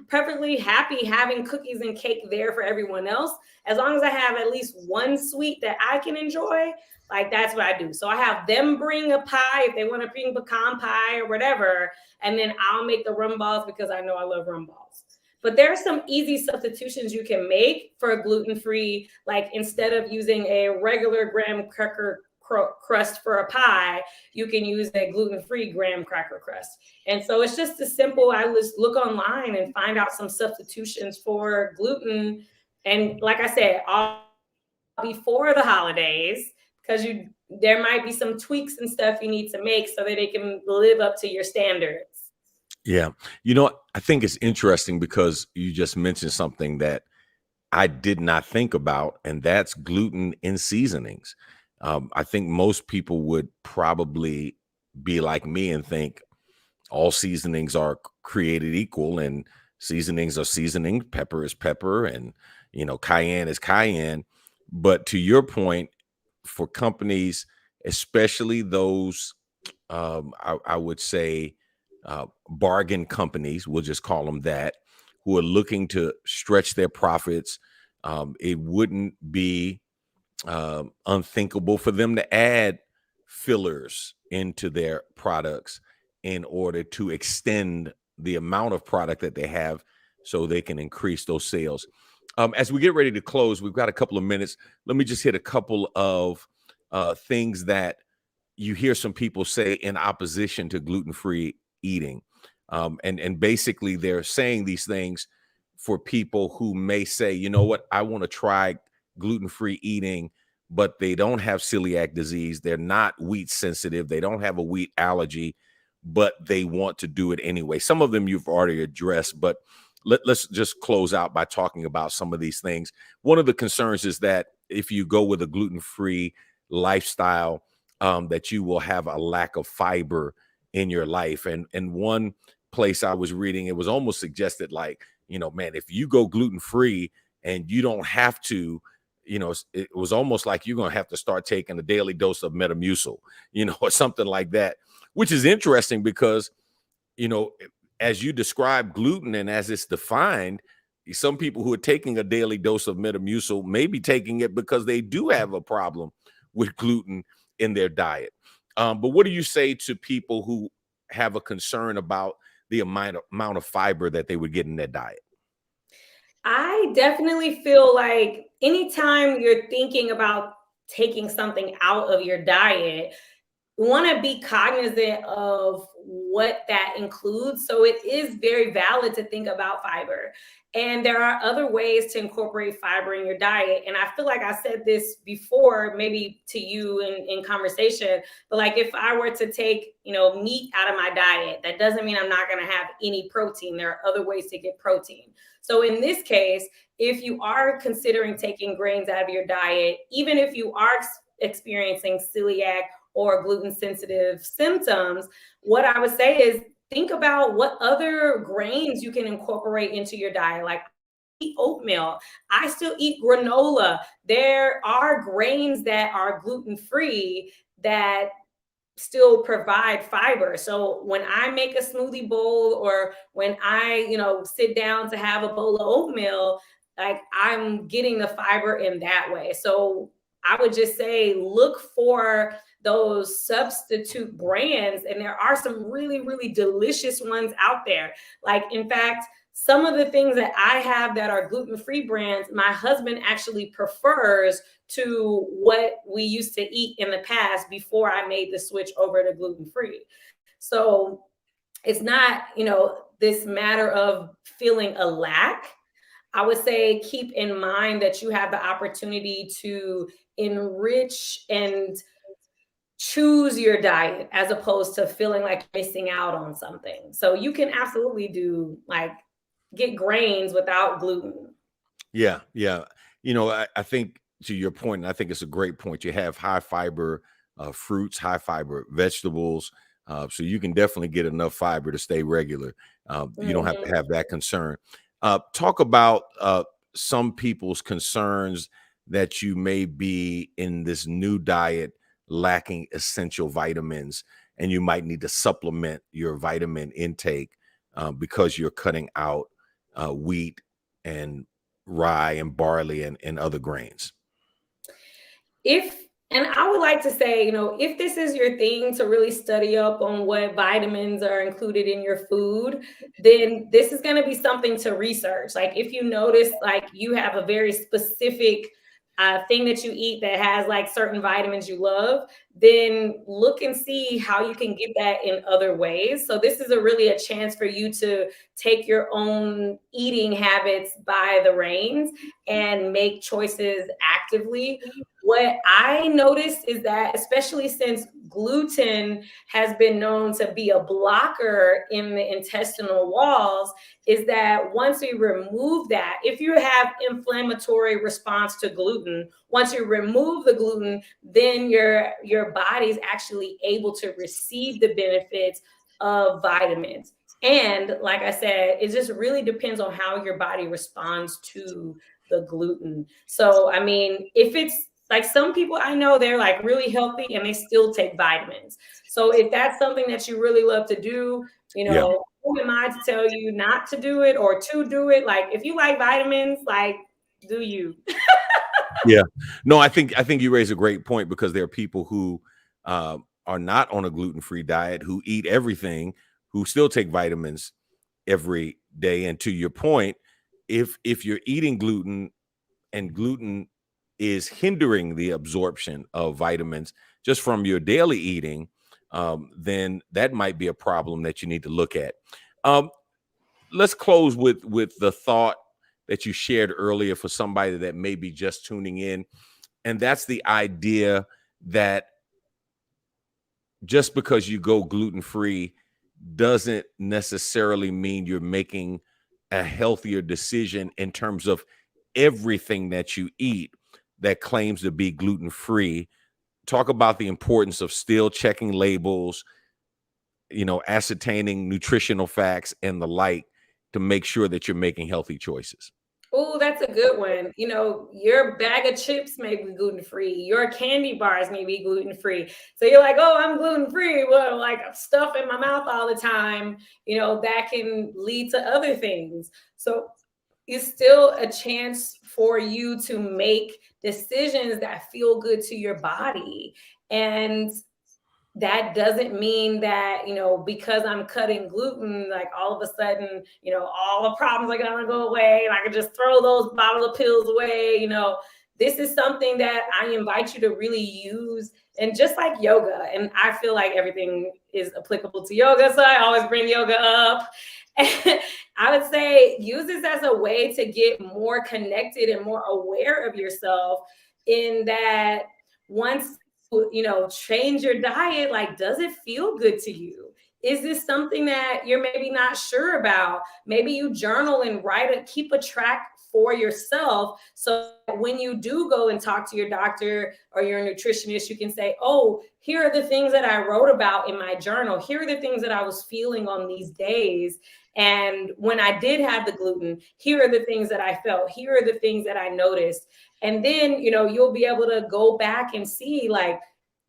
S3: perfectly happy having cookies and cake there for everyone else. As long as I have at least one sweet that I can enjoy, like that's what I do. So I have them bring a pie if they want to bring pecan pie or whatever. And then I'll make the rum balls because I know I love rum balls. But there are some easy substitutions you can make for gluten-free. Like instead of using a regular graham cracker crust for a pie, you can use a gluten-free graham cracker crust. And so it's just as simple. I just look online and find out some substitutions for gluten. And like I said, all before the holidays, because there might be some tweaks and stuff you need to make so that it can live up to your standards.
S2: Yeah. I think it's interesting because you just mentioned something that I did not think about, and that's gluten in seasonings. I think most people would probably be like me and think all seasonings are created equal, and seasonings are seasoning, pepper is pepper, and cayenne is cayenne. But to your point, for companies, especially those I would say bargain companies, we'll just call them that, who are looking to stretch their profits, it wouldn't be unthinkable for them to add fillers into their products in order to extend the amount of product that they have so they can increase those sales. As we get ready to close, we've got a couple of minutes. Let me just hit a couple of things that you hear some people say in opposition to gluten-free eating. And basically they're saying these things for people who may say, you know what, I want to try gluten-free eating, but they don't have celiac disease. They're not wheat sensitive. They don't have a wheat allergy, but they want to do it anyway. Some of them you've already addressed, but let's just close out by talking about some of these things. One of the concerns is that if you go with a gluten-free lifestyle, that you will have a lack of fiber in your life. And one place I was reading, it was almost suggested like, man, if you go gluten-free and you don't have to, it was almost like you're going to have to start taking a daily dose of Metamucil, or something like that, which is interesting because, as you describe gluten and as it's defined, some people who are taking a daily dose of Metamucil may be taking it because they do have a problem with gluten in their diet. But what do you say to people who have a concern about the amount of fiber that they would get in their diet?
S3: I definitely feel like anytime you're thinking about taking something out of your diet, you want to be cognizant of what that includes. So it is very valid to think about fiber. And there are other ways to incorporate fiber in your diet. And I feel like I said this before, maybe to you in conversation, but like if I were to take, meat out of my diet, that doesn't mean I'm not going to have any protein. There are other ways to get protein. So in this case, if you are considering taking grains out of your diet, even if you are experiencing celiac or gluten sensitive symptoms, what I would say is think about what other grains you can incorporate into your diet. Like eat oatmeal. I still eat granola. There are grains that are gluten free that still provide fiber. So when I make a smoothie bowl or when I, sit down to have a bowl of oatmeal, like I'm getting the fiber in that way. So I would just say look for those substitute brands, and there are some really, really delicious ones out there. Like, in fact, some of the things that I have that are gluten-free brands, my husband actually prefers to what we used to eat in the past before I made the switch over to gluten-free. So it's not, this matter of feeling a lack. I would say keep in mind that you have the opportunity to enrich and choose your diet as opposed to feeling like missing out on something. So you can absolutely do like get grains without gluten.
S2: Yeah. Yeah. I think to your point, and I think it's a great point. You have high fiber fruits, high fiber vegetables. So you can definitely get enough fiber to stay regular. You don't have to have that concern. Talk about some people's concerns that you may be in this new diet lacking essential vitamins, and you might need to supplement your vitamin intake because you're cutting out wheat and rye and barley and other grains.
S3: If And I would like to say, if this is your thing to really study up on what vitamins are included in your food, then this is going to be something to research. Like if you notice, like you have a very specific thing that you eat that has like certain vitamins you love, then look and see how you can get that in other ways. So this is really a chance for you to take your own eating habits by the reins and make choices actively. What I noticed is that, especially since gluten has been known to be a blocker in the intestinal walls, is that once we remove that, if you have inflammatory response to gluten, once you remove the gluten, then your body's actually able to receive the benefits of vitamins. And like I said, it just really depends on how your body responds to the gluten. So, I mean, if it's like some people I know, they're like really healthy and they still take vitamins. So if that's something that you really love to do,
S2: Yeah.
S3: who am I to tell you not to do it or to do it? Like if you like vitamins, like do you?
S2: Yeah. No, I think you raise a great point, because there are people who are not on a gluten-free diet, who eat everything, who still take vitamins every day. And to your point, if you're eating gluten and gluten is hindering the absorption of vitamins just from your daily eating, then that might be a problem that you need to look at. Um, let's close with the thought that you shared earlier for somebody that may be just tuning in, and that's the idea that just because you go gluten-free doesn't necessarily mean you're making a healthier decision in terms of everything that you eat that claims to be gluten-free. Talk about the importance of still checking labels, ascertaining nutritional facts and the like, to make sure that you're making healthy choices.
S3: Oh, that's a good one. Your bag of chips may be gluten free. Your candy bars may be gluten free. So you're like, oh, I'm gluten free. Well, like stuff in my mouth all the time, that can lead to other things. So it's still a chance for you to make decisions that feel good to your body. And that doesn't mean that, because I'm cutting gluten, like all of a sudden, all the problems are going to go away. And I can just throw those bottle of pills away. This is something that I invite you to really use. And just like yoga, and I feel like everything is applicable to yoga. So I always bring yoga up. And I would say use this as a way to get more connected and more aware of yourself, in that once change your diet, like, does it feel good to you? Is this something that you're maybe not sure about? Maybe you journal and keep a track for yourself, so when you do go and talk to your doctor or your nutritionist, you can say, oh, here are the things that I wrote about in my journal. Here are the things that I was feeling on these days. And when I did have the gluten, here are the things that I felt. Here are the things that I noticed. And then, you'll be able to go back and see, like,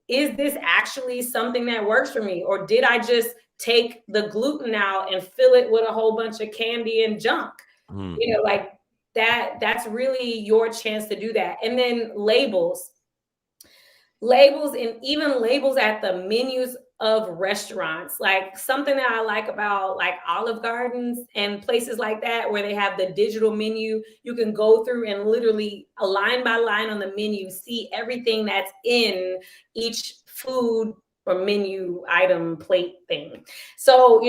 S3: is this actually something that works for me? Or did I just take the gluten out and fill it with a whole bunch of candy and junk?
S2: Mm.
S3: Like that's really your chance to do that. And then labels, and even labels at the menus of restaurants. Like something that I like about like Olive Gardens and places like that, where they have the digital menu, you can go through and literally line by line on the menu see everything that's in each food or menu item plate thing. So,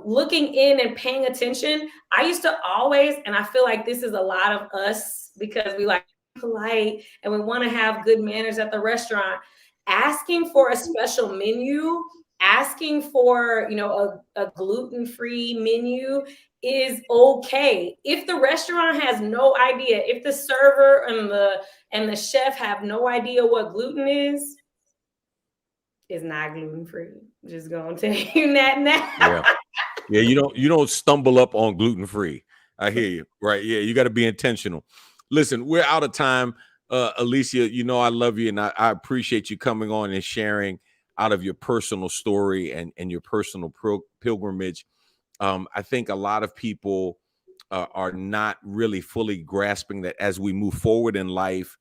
S3: looking in and paying attention. I used to always, and I feel like this is a lot of us because we like polite and we want to have good manners at the restaurant, asking for a special menu, asking for a gluten-free menu is okay. If the restaurant has no idea, if the server and the chef have no idea what gluten is not gluten-free. Just gonna tell you that now.
S2: Yeah. Yeah, you don't stumble up on gluten-free. I hear you. Right. Yeah, you got to be intentional. Listen, we're out of time. Alicia, I love you, and I appreciate you coming on and sharing out of your personal story and your personal pilgrimage. I think a lot of people are not really fully grasping that as we move forward in life,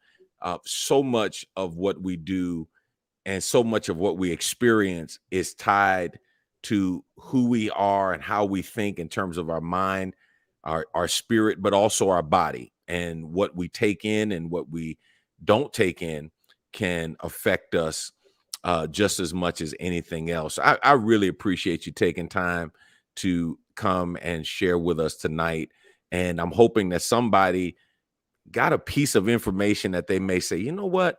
S2: so much of what we do and so much of what we experience is tied to who we are and how we think in terms of our mind, our spirit, but also our body. And what we take in and what we don't take in can affect us just as much as anything else. I really appreciate you taking time to come and share with us tonight. And I'm hoping that somebody got a piece of information that they may say, you know what,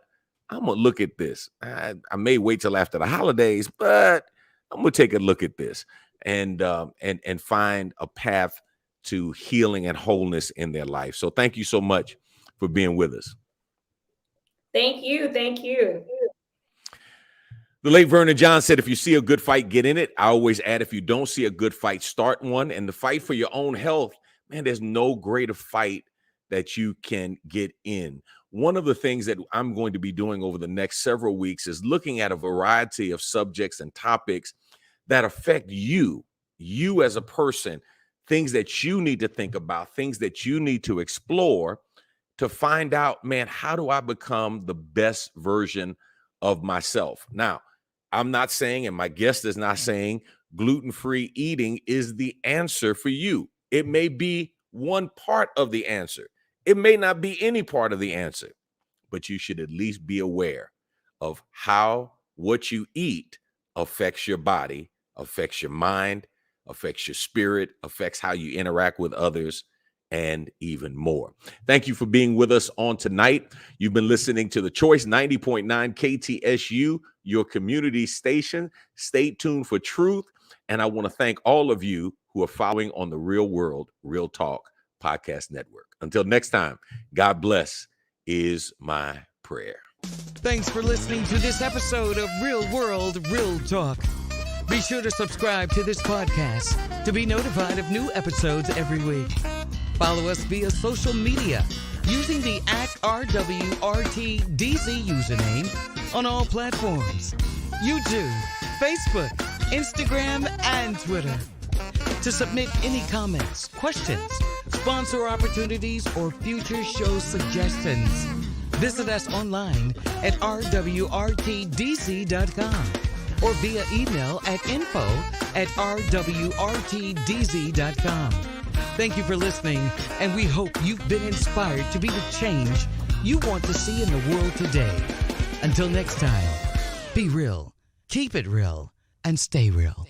S2: I'm going to look at this. I may wait till after the holidays, but I'm going to take a look at this and find a path to healing and wholeness in their life. So thank you so much for being with us.
S3: Thank you. Thank you.
S2: The late Vernon John said, if you see a good fight, get in it. I always add, if you don't see a good fight, start one. And the fight for your own health, man, there's no greater fight that you can get in. One of the things that I'm going to be doing over the next several weeks is looking at a variety of subjects and topics that affect you as a person, things that you need to think about, things that you need to explore to find out, man, how do I become the best version of myself? Now, I'm not saying, and my guest is not saying, gluten-free eating is the answer for you. It may be one part of the answer. It may not be any part of the answer, but you should at least be aware of how what you eat affects your body, affects your mind, affects your spirit, affects how you interact with others, and even more. Thank you for being with us on tonight. You've been listening to The Choice 90.9 KTSU, your community station. Stay tuned for truth. And I want to thank all of you who are following on the Real World, Real Talk Podcast Network. Until next time, God bless is my prayer.
S1: Thanks for listening to this episode of Real World, Real Talk. Be sure to subscribe to this podcast to be notified of new episodes every week. Follow us via social media using the @RWRTDZ username on all platforms: YouTube, Facebook, Instagram, and Twitter. To submit any comments, questions, sponsor opportunities, or future show suggestions, visit us online at rwrtdz.com or via email at info@rwrtdz.com. Thank you for listening, and we hope you've been inspired to be the change you want to see in the world today. Until next time, be real, keep it real, and stay real.